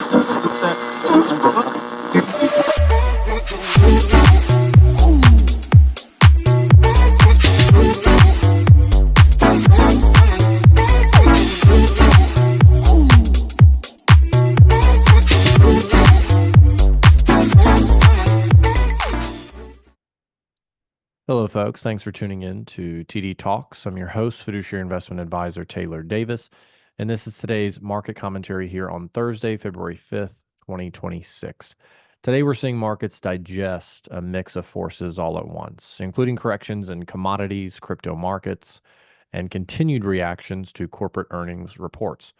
Hello, folks. Thanks for tuning in to TD Talks. I'm your host, Fiduciary Investment Advisor Taylor Davis, and this is today's market commentary here on Thursday, February 5th, 2026. Today, we're seeing markets digest a mix of forces all at once, including corrections in commodities, crypto markets, and continued reactions to corporate earnings reports.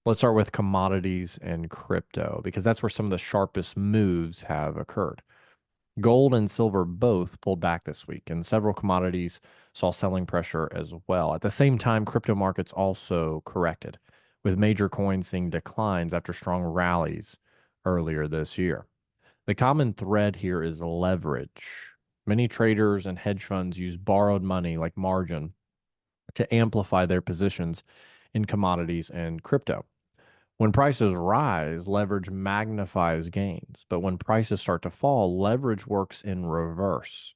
Let's start with commodities and crypto, because that's where some of the sharpest moves have occurred. Gold and silver both pulled back this week, and several commodities saw selling pressure as well. At the same time, crypto markets also corrected, with major coins seeing declines after strong rallies earlier this year. The common thread here is leverage. Many traders and hedge funds use borrowed money like margin to amplify their positions in commodities and crypto. When prices rise, leverage magnifies gains. But when prices start to fall, leverage works in reverse.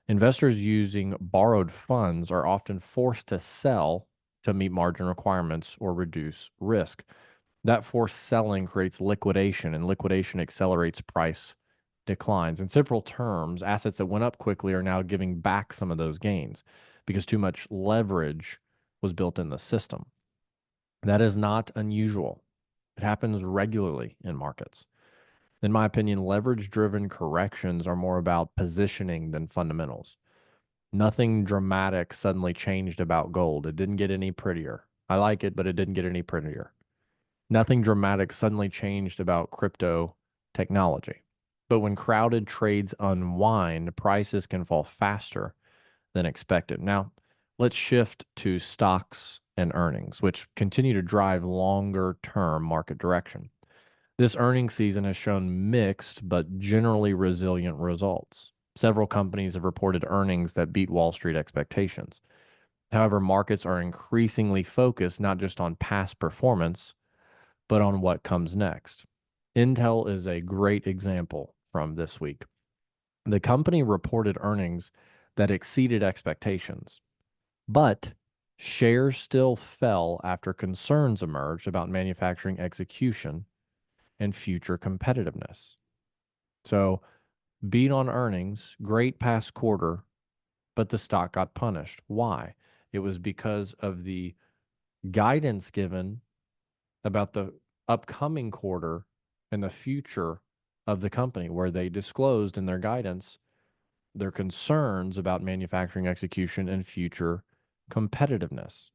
Investors using borrowed funds are often forced to sell to meet margin requirements or reduce risk. That forced selling creates liquidation, and liquidation accelerates price declines. In simple terms, assets that went up quickly are now giving back some of those gains because too much leverage was built in the system. That is not unusual. It happens regularly in markets. In my opinion, leverage-driven corrections are more about positioning than fundamentals. Nothing dramatic suddenly changed about gold. It didn't get any prettier. I like it, but it didn't get any prettier. Nothing dramatic suddenly changed about crypto technology. But when crowded trades unwind, prices can fall faster than expected. Now, let's shift to stocks and earnings, which continue to drive longer-term market direction. This earnings season has shown mixed but generally resilient results. Several companies have reported earnings that beat Wall Street expectations. However, markets are increasingly focused not just on past performance, but on what comes next. Intel is a great example from this week. The company reported earnings that exceeded expectations, but shares still fell after concerns emerged about manufacturing execution and future competitiveness. So, beat on earnings, great past quarter, but the stock got punished. Why? It was because of the guidance given about the upcoming quarter and the future of the company, where they disclosed in their guidance their concerns about manufacturing execution and future competitiveness.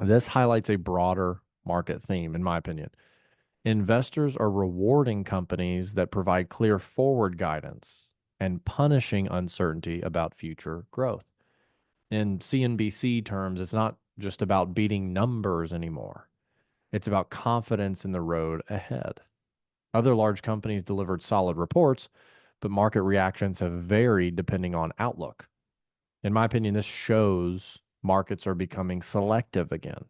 This highlights a broader market theme, in my opinion. Investors are rewarding companies that provide clear forward guidance and punishing uncertainty about future growth. In CNBC terms, it's not just about beating numbers anymore. It's about confidence in the road ahead. Other large companies delivered solid reports, but market reactions have varied depending on outlook. In my opinion, this shows markets are becoming selective again.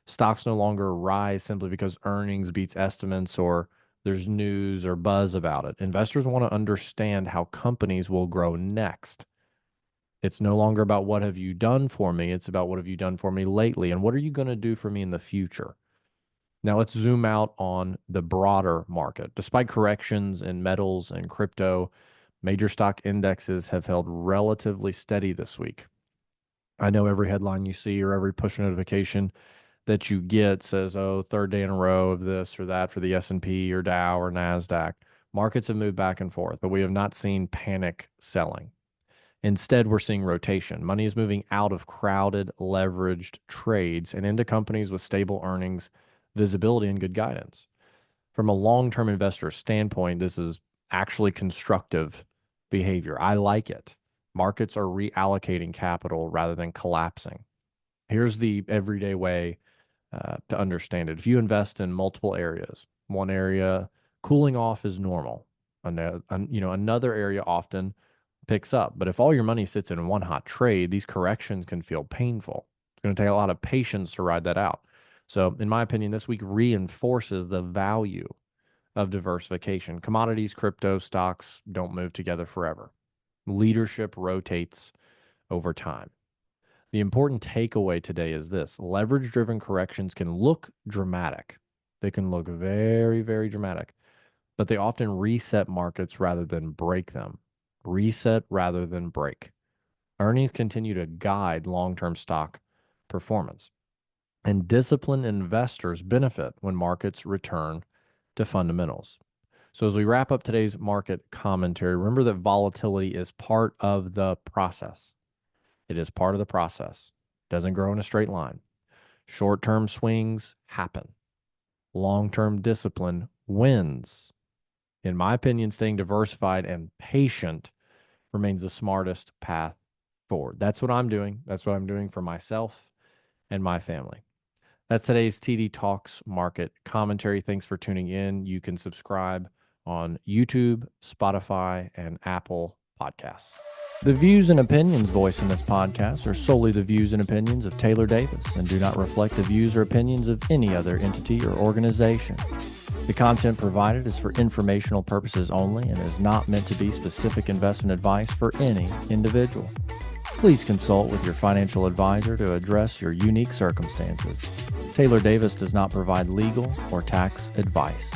Stocks no longer rise simply because earnings beats estimates or there's news or buzz about it. Investors want to understand how companies will grow next. It's no longer about what have you done for me. It's about what have you done for me lately and what are you going to do for me in the future. Now let's zoom out on the broader market. Despite corrections in metals and crypto, major stock indexes have held relatively steady this week. I know every headline you see or every push notification that you get says, oh, third day in a row of this or that for the S&P or Dow or NASDAQ. Markets have moved back and forth, but we have not seen panic selling. Instead, we're seeing rotation. Money is moving out of crowded, leveraged trades and into companies with stable earnings, visibility, and good guidance. From a long-term investor standpoint, this is actually constructive behavior. I like it. Markets are reallocating capital rather than collapsing. Here's the everyday way to understand it. If you invest in multiple areas, one area cooling off is normal. Another area often picks up. But if all your money sits in one hot trade, these corrections can feel painful. It's going to take a lot of patience to ride that out. So, in my opinion, this week reinforces the value of diversification. Commodities, crypto, stocks don't move together forever. Leadership rotates over time. The important takeaway today is this: leverage driven corrections can look dramatic. They can look very, very dramatic, but they often reset markets rather than break them. Reset rather than break. Earnings continue to guide long term stock performance. And disciplined investors benefit when markets return to fundamentals. So, as we wrap up today's market commentary, remember that volatility is part of the process. It is part of the process. It doesn't grow in a straight line. Short term swings happen. Long term discipline wins. In my opinion, staying diversified and patient remains the smartest path forward. That's what I'm doing. That's what I'm doing for myself and my family. That's today's TD Talks market commentary. Thanks for tuning in. You can subscribe on YouTube, Spotify, and Apple Podcasts. The views and opinions voiced in this podcast are solely the views and opinions of Taylor Davis and do not reflect the views or opinions of any other entity or organization. The content provided is for informational purposes only and is not meant to be specific investment advice for any individual. Please consult with your financial advisor to address your unique circumstances. Taylor Davis does not provide legal or tax advice.